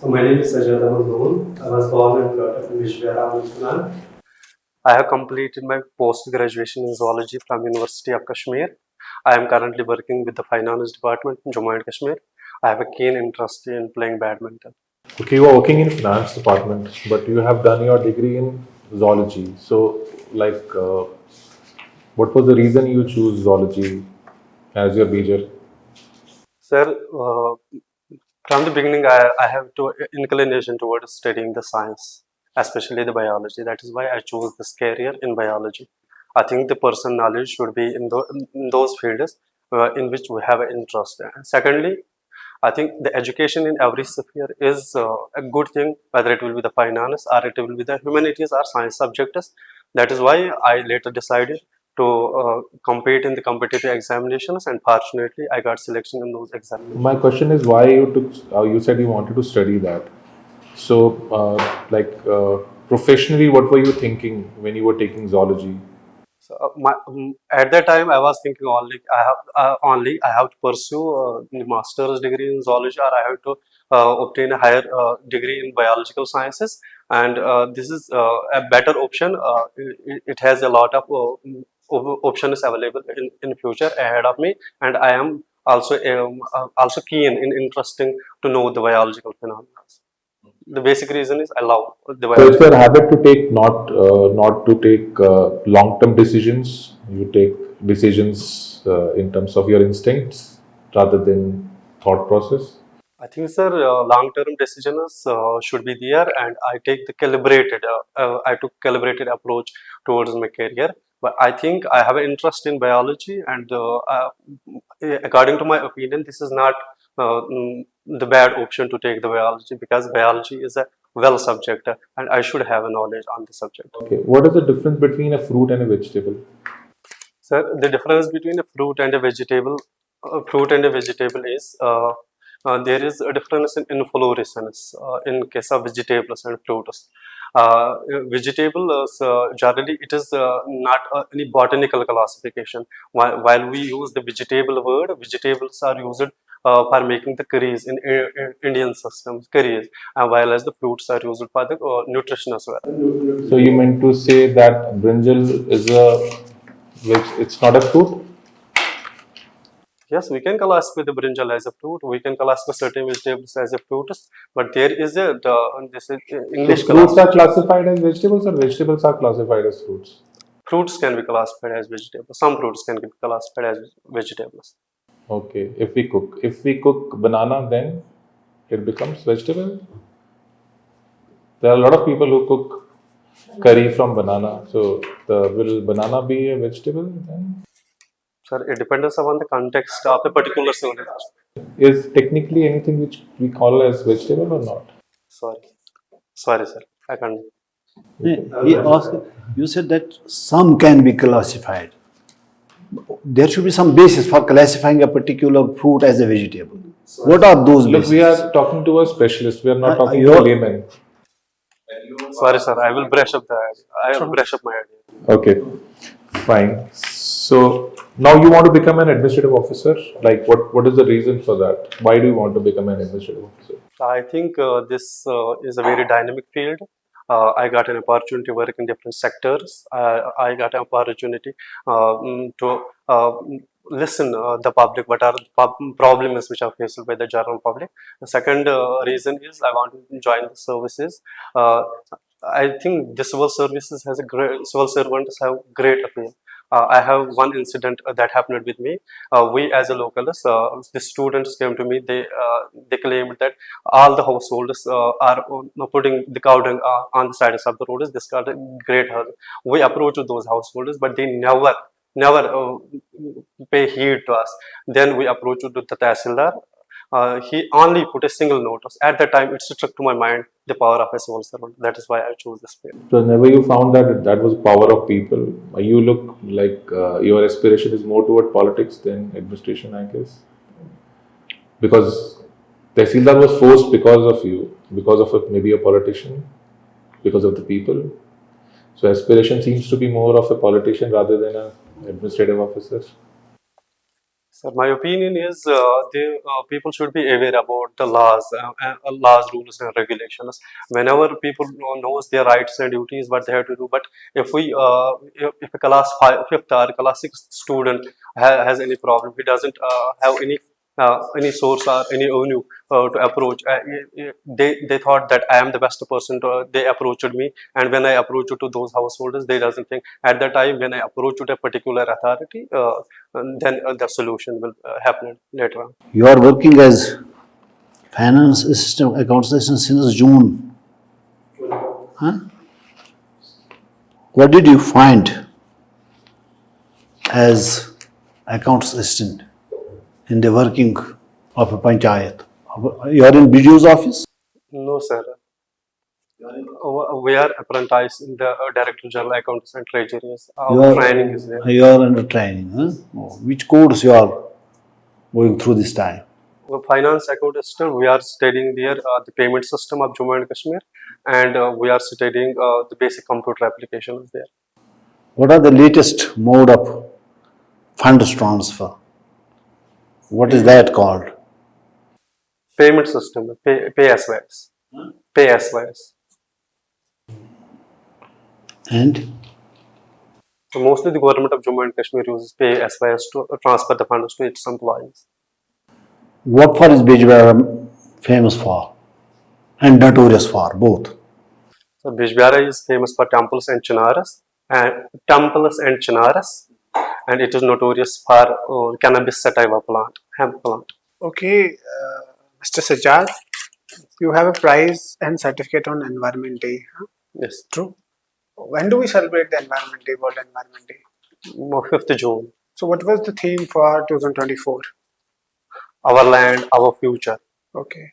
So my name is Sajad Ahmad. I was born and brought up in Vishwara. I have completed my post-graduation in zoology from University of Kashmir. I am currently working with the finance department in Jammu and Kashmir. I have a keen interest in playing badminton. Okay, you are working in finance department, but you have done your degree in zoology. So, what was the reason you choose zoology as your major? Sir, from the beginning, I have to inclination towards studying the science, especially the biology. That is why I chose this career in biology. I think the person knowledge should be in those fields in which we have an interest. And secondly, I think the education in every sphere is a good thing, whether it will be the finance or it will be the humanities or science subjects. That is why I later decided to compete in the competitive examinations, and fortunately, I got selection in those examinations. My question is why you took. You said you wanted to study that. So, professionally, what were you thinking when you were taking zoology? So at that time, I was thinking only I have to pursue the master's degree in zoology, or I have to obtain a higher degree in biological sciences. And this is a better option. It has a lot of options available in future ahead of me, and I am also keen in interesting to know the biological phenomena. The basic reason is I love the So, it's biological. your habit to take not to take long-term decisions. You take decisions in terms of your instincts rather than thought process. I think, sir, long-term decisions should be there, and I take the calibrated. I took calibrated approach towards my career. But I think I have an interest in biology, and according to my opinion, this is not the bad option to take the biology, because biology is a well subject, and I should have a knowledge on the subject. Okay, what is the difference between a fruit and a vegetable? Sir, the difference between a fruit and a vegetable is there is a difference in inflorescence in case of vegetables and fruits. Vegetables, generally, it is not any botanical classification. While we use the vegetable word, vegetables are used for making the curries in Indian systems, curries, and while as the fruits are used for the nutrition as well. So you meant to say that brinjal is it's not a fruit? Yes, we can classify the brinjal as a fruit. We can classify certain vegetables as a fruits, but there is this is So English fruits class. are classified as vegetables or vegetables are classified as fruits? Fruits can be classified as vegetables. Some fruits can be classified as vegetables. Okay, if we cook banana, then it becomes vegetable. There are a lot of people who cook curry from banana. So will banana be a vegetable then? Sir, it depends upon the context of a particular civilization. Is technically anything which we call as vegetable or not? Sorry, sorry, sir. I can't. He asked, you said that some can be classified. There should be some basis for classifying a particular fruit as a vegetable. What are those Look, bases? we are talking to a specialist. We are not talking to a you're- layman. Sorry, sir. I will brush up the. I will brush up my idea. Okay, fine. So now you want to become an administrative officer? Like what is the reason for that? Why do you want to become an administrative officer? I think this is a very dynamic field. I got an opportunity to work in different sectors. I got an opportunity to listen the public, what are the problems which are faced by the general public. The second reason is I want to join the services. I think the civil services has a great civil servants have great appeal. I have one incident that happened with me. We as a locals, the students came to me. They claimed that all the households are putting the cow dung on the sides of the roads. This got a great hurt. We approached those householders, but they never pay heed to us. Then we approached the Tahsildar. He only put a single notice. At that time, it struck to my mind the power of a civil servant. That is why I chose this field. So never you found that that was power of people. You look like your aspiration is more toward politics than administration, I guess. Because Tehsildar was forced because of you, because of maybe a politician, because of the people. So aspiration seems to be more of a politician rather than an administrative officer. So my opinion is people should be aware about the laws, rules, and regulations. Whenever people knows their rights and duties, what they have to do. But if a fifth or class sixth student has any problem, he doesn't have any source or any avenue to approach. They thought that I am the best person. They approached me, and when I approached to those householders, they doesn't think at that time when I approach to a particular authority. And then the solution will happen later on. You are working as finance assistant, accounts assistant since June. Huh? What did you find as accounts assistant in the working of a panchayat? You are in BDO's office? No, sir. We are apprentice in the Director General Accounts and Treasuries. Our training is there. You are under training. Huh? Oh, which course you are going through this time? Finance account assistant, we are studying there the payment system of Jammu and Kashmir, and we are studying the basic computer applications there. What are the latest mode of funds transfer? What is that called? Payment system, pay as wise. Pay as wise. And So mostly the government of Jammu and Kashmir uses pay as wise to transfer the funds to its employees. what for is Bijbara famous for and notorious for both? So Bijbara is famous for temples and chinaras, and it is notorious for cannabis sativa plant, hemp plant. Okay, Mr. Sajad, you have a prize and certificate on Environment Day. Huh? Yes, True. When do we celebrate the Environment Day, World Environment Day? 5th June. So, what was the theme for 2024? Our land, our future. Okay.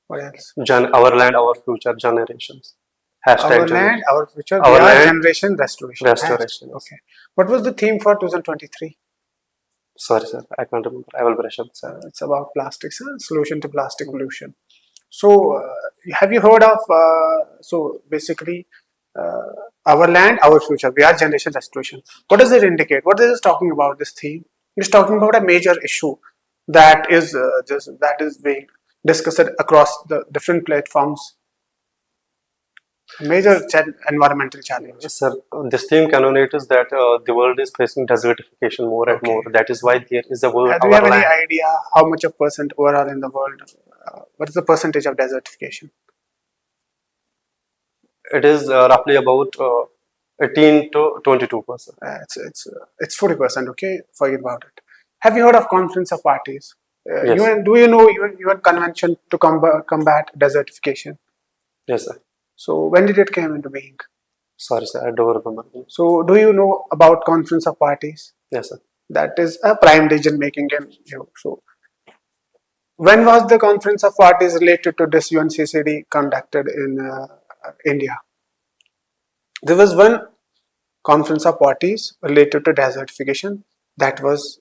What else? Our land, our future generations. Hashtag Our land, our future, Our we are land, generation restoration. restoration. Okay. What was the theme for 2023? Sorry, sir, I can't remember. I will brush up, sir. It's about plastics, solution to plastic pollution. So, have you heard of, so basically, our land, our future, we are generation restoration. What does it indicate? What is it talking about, this theme? It's talking about a major issue that is being discussed across the different platforms. Major environmental challenge. Sir, this theme connotes that the world is facing desertification more and more. That is why there is a word. Do you have any idea how much of percent overall in the world? What is the percentage of desertification? It is roughly about 18 to 22%. It's 40%. Okay, forget about it. Have you heard of Conference of Parties? Yes. Do you know UN Convention to combat desertification? Yes, sir. So when did it come into being? Sorry, sir, I don't remember. So do you know about Conference of Parties? Yes, sir. That is a prime decision making. So when was the Conference of Parties related to this UNCCD conducted in India? There was one Conference of Parties related to desertification that was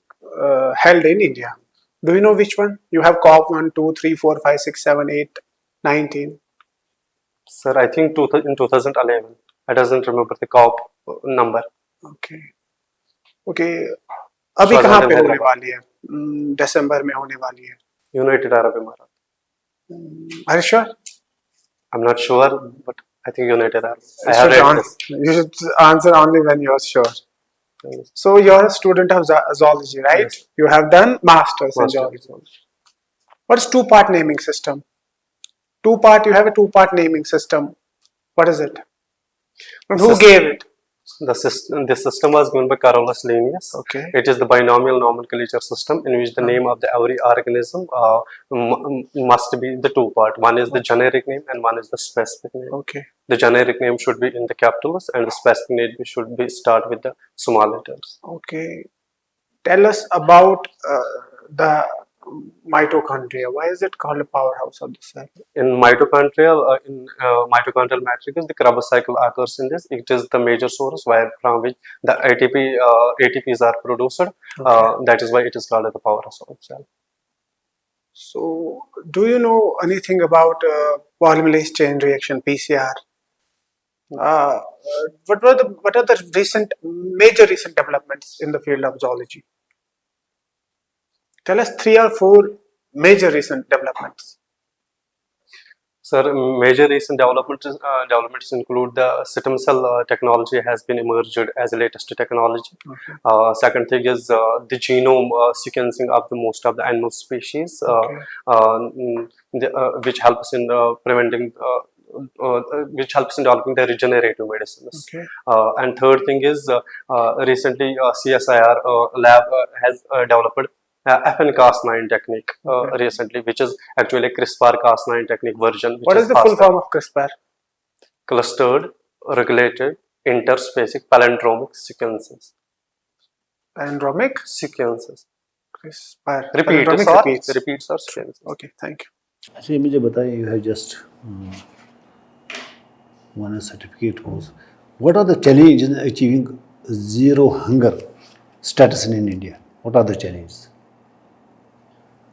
held in India. Do you know which one? You have COP 1, 2, 3, 4, 5, 6, 7, 8, 19. Sir, I think in 2011. I doesn't remember the COP number. Okay. Okay. अभी कहाँ पे होने वाली है? दिसंबर में होने वाली है. United Arab Emirates. Are you sure? I'm not sure, but I think United Arab. I have read this. You should answer only when you are sure. Yes. So you're a student of zoology, right? Yes. You have done masters in zoology. What's two-part naming system? You have a two-part naming system. What is it? And who gave it? This system was given by Carolus Linnaeus. Okay. It is the binomial nomenclature system in which the name of every organism must be the two part. One is the generic name and one is the specific name. Okay. The generic name should be in the capitals and the specific name should be start with the small letters. Okay. Tell us about the mitochondria. Why is it called a powerhouse of the cell? In mitochondrial matrix, the Krebs cycle occurs in this. It is the major source from which the ATPs are produced. Okay. That is why it is called the powerhouse of the cell. So, do you know anything about polymerase chain reaction (PCR)? What are the major recent developments in the field of zoology? Tell us 3 or 4 major recent developments. Sir, major recent developments include the stem cell technology has been emerged as the latest technology. Okay. Second thing is the genome sequencing of the most of the animal species, Okay. which helps in preventing. Which helps in developing the regenerative medicines. Okay. And third thing is recently CSIR lab has developed FN-Cas9 technique Okay. recently, which is actually a CRISPR-Cas9 technique version. Which What is the full faster. form of CRISPR? Clustered, regulated, interspecific palindromic sequences. Palindromic Sequences. CRISPR. Repeat, Palindromic sorry, repeats. repeats or sequences. Okay, thank you. अच्छा ये मुझे बताइए, you have just won a certificate course. What are the challenges in achieving zero hunger status in India? What are the challenges?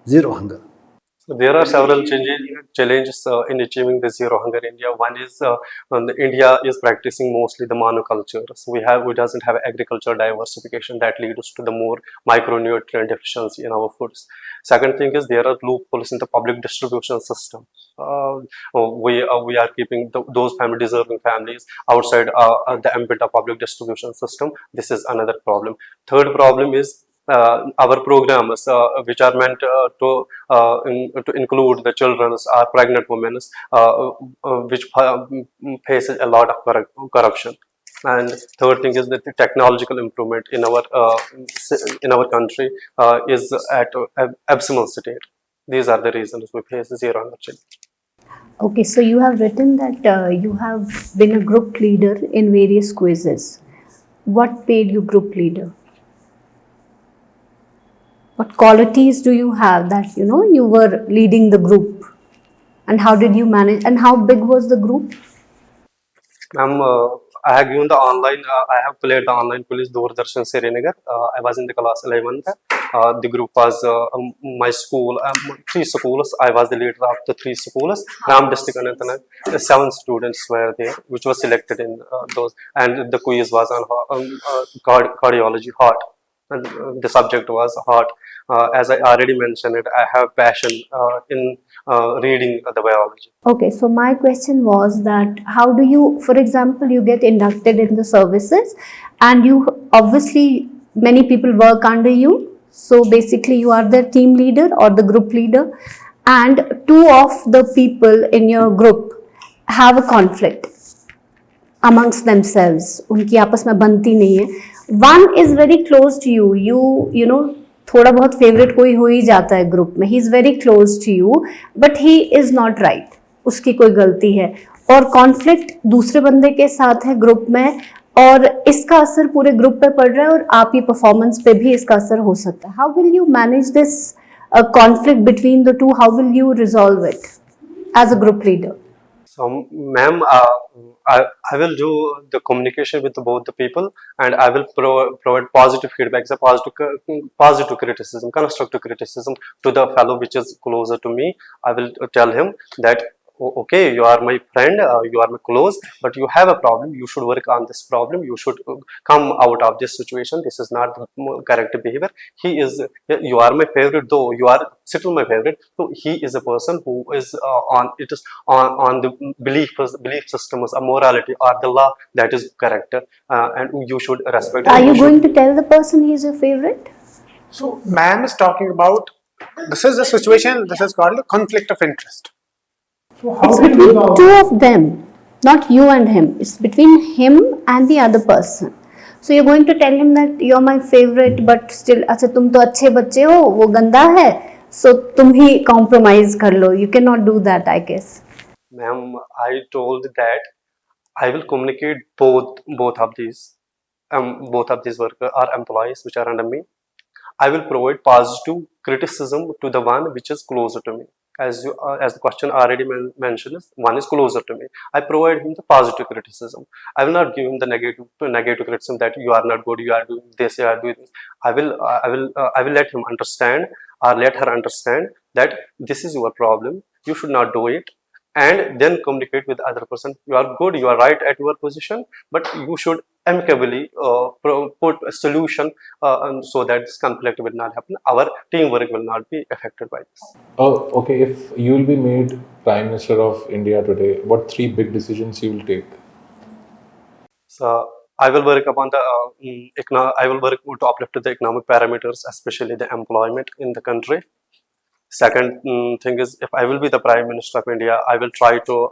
Zero hunger. So there are several challenges in achieving the zero hunger in India. One is India is practicing mostly the monoculture. So we doesn't have agricultural diversification that leads to the more micronutrient deficiency in our foods. Second thing is there are loopholes in the public distribution system. We are keeping those family deserving families outside the ambit of public distribution system. This is another problem. Third problem is our programs which are meant to include the children or pregnant women which faces a lot of corruption. And third thing is that the technological improvement in our country is at abysmal state. These are the reasons we face zero hunger challenge. Okay, so you have written that you have been a group leader in various quizzes. What made you group leader? What qualities do you have that you were leading the group, and how did you manage, and how big was the group? I have given the online. I have played the online police Doordarshan Srinagar. I was in the class 11th. The group was my school, 3 schools. I was the leader of the 3 schools. Ram district Anantnag. 7 students were there, which was selected in those. And the quiz was on cardiology, heart. And the subject was heart. As I already mentioned it, I have passion in reading the biology. Okay, so my question was that how do you, for example, you get inducted in the services, and you obviously many people work under you. So basically, you are the team leader or the group leader, and 2 of the people in your group have a conflict amongst themselves. उनकी आपस में बनती नहीं है. One is very close to you. You know, थोड़ा बहुत favourite कोई हो ही जाता है ग्रुप में. He is very close to you, but he is not right. उसकी कोई गलती है और कॉन्फ्लिक्ट दूसरे बंदे के साथ है ग्रुप में, और इसका असर पूरे ग्रुप पे पड़ रहा है और आपकी परफॉर्मेंस पे भी इसका असर हो सकता है. How will you manage this conflict between the two? How will you resolve it as a group leader? So, ma'am, I will do the communication with both the people, and I will provide positive feedback, positive criticism, constructive criticism to the fellow which is closer to me. I will tell him that, okay, you are my friend, you are my close, but you have a problem. You should work on this problem. You should come out of this situation. This is not the correct behavior. You are my favorite, though you are still my favorite. So he is a person who is on the belief systems, a morality or the law that is correct, and you should respect. Are you going to tell the person he is your favorite? So, ma'am is talking about, this is the situation, this is called a conflict of interest. So It's between 2 of them, not you and him. It's between him and the other person. So you're going to tell him that you're my favorite, but still, अच्छा तुम तो अच्छे बच्चे हो, वो गंदा है, so तुम ही compromise कर लो. You cannot do that, I guess. Ma'am, I told that I will communicate both of these workers or employees which are under me. I will provide positive criticism to the one which is closer to me. As the question already mentioned, one is closer to me. I provide him the positive criticism. I will not give him the negative criticism that you are not good, you are doing this, you are doing this. I will let him understand or let her understand that this is your problem. You should not do it. And then communicate with the other person. You are good, you are right at your position, but you should amicably put a solution and so that this conflict will not happen. Our teamwork will not be affected by this. Oh, okay. If you will be made Prime Minister of India today, what three big decisions you will take? So I will work upon the I will work to uplift the economic parameters, especially the employment in the country. Second thing is, if I will be the Prime Minister of India, I will try to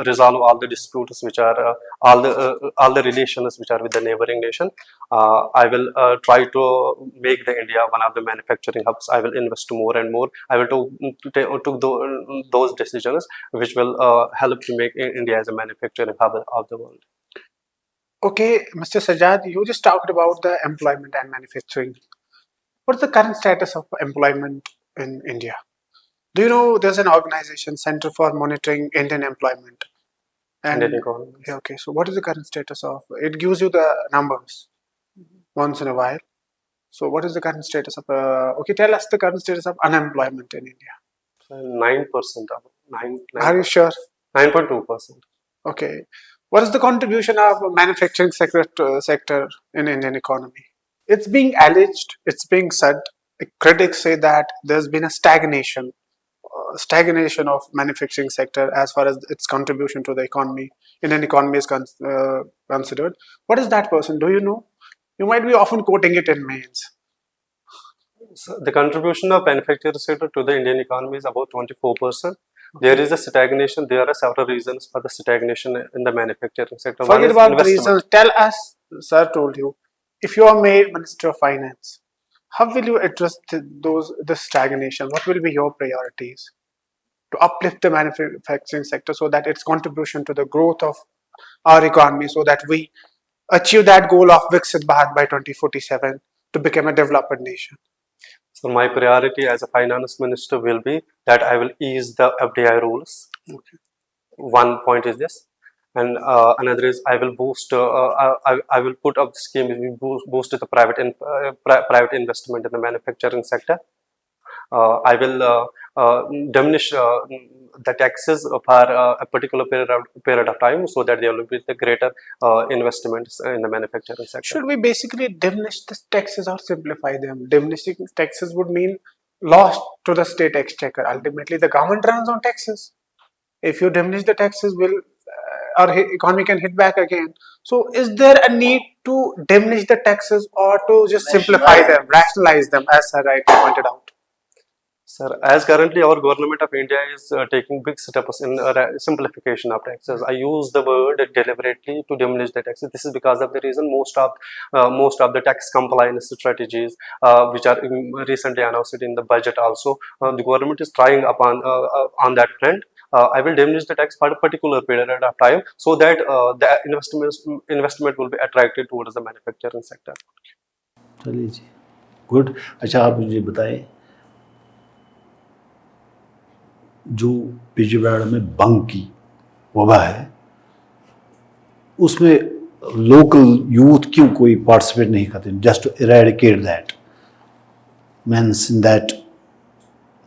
resolve all the disputes which are all the relations which are with the neighboring nation. I will try to make the India one of the manufacturing hubs. I will invest more and more. I will took those decisions which will help to make India as a manufacturing hub of the world. Okay, Mr. Sajad, you just talked about the employment and manufacturing. What's the current status of employment in India? Do you know there's an organization, Center for Monitoring Indian Employment? And Indian economy. yeah, okay, so what is the current status of it? Gives you the numbers once in a while. So what is the current status of okay, tell us the current status of unemployment in India. 9% of 9, Are you sure? 9.2%. Okay. What is the contribution of manufacturing sector in Indian economy? It's being alleged, it's being said, critics say that there's been a stagnation of manufacturing sector as far as its contribution to the economy, Indian economy is considered. What is that person? Do you know? You might be often quoting it in mails. So the contribution of manufacturing sector to the Indian economy is about 24%. There is a stagnation. There are several reasons for the stagnation in the manufacturing sector. One Forget is about the investment. reasons. Tell us, sir told you, if you are made Minister of Finance, how will you address the stagnation? What will be your priorities to uplift the manufacturing sector so that its contribution to the growth of our economy, so that we achieve that goal of Viksit Bharat by 2047 to become a developed nation? So my priority as a finance minister will be that I will ease the FDI rules. Okay. One point is this, and another is I will boost. I will put up the scheme. We boost the private investment in the manufacturing sector. I will diminish the taxes for a particular period of time so that there will be the greater investments in the manufacturing sector. Should we basically diminish the taxes or simplify them? Diminishing taxes would mean loss to the state exchequer. Ultimately, the government runs on taxes. If you diminish the taxes, our economy can hit back again. So, is there a need to diminish the taxes or to just simplify them, rationalize them, as Sir rightly pointed out? Sir, as currently our government of India is taking big steps in simplification of taxes. I use the word deliberately to diminish the taxes. This is because of the reason most of the tax compliance strategies which are recently announced in the budget also, the government is trying upon on that front. I will diminish the tax for a particular period of time so that the investment will be attracted towards the manufacturing sector. चलिए जी, good. अच्छा, आप मुझे बताएं, जो बिजवाड़ा में बंग की वबा है, उसमें लोकल यूथ क्यों कोई पार्टिसिपेट नहीं करते, just to eradicate that means in that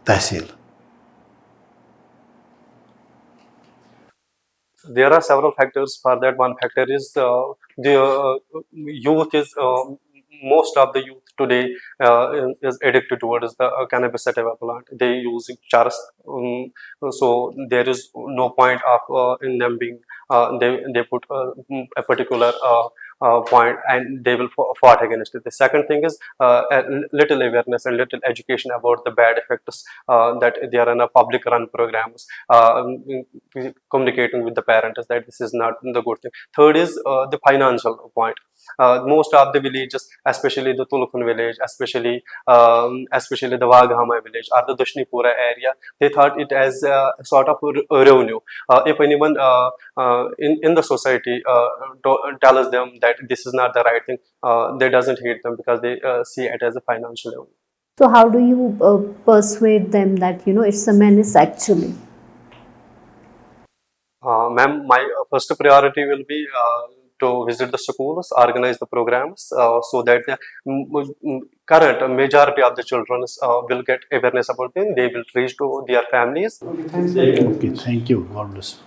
tehsil? There are several factors for that. One factor is the youth is most of the youth today is addicted towards the cannabis sativa plant. They use charas, so there is no point of in them being they put a particular point and they will fought against it. The second thing is a little awareness and little education about the bad effects that they are in a public run programs, communicating with the parents that this is not the good thing. Third is the financial point. Most of the villages, especially the Tulukun village, especially the Vaghama village or the Dashnipura area, they thought it as a sort of revenue. If anyone in the society tells them that this is not the right thing, they doesn't hate them because they see it as a financial revenue. So how do you persuade them that it's a menace actually? Ma'am, my first priority will be to visit the schools, organize the programs so that the current majority of the children will get awareness about them. They will reach to their families. Okay, thank you. God bless.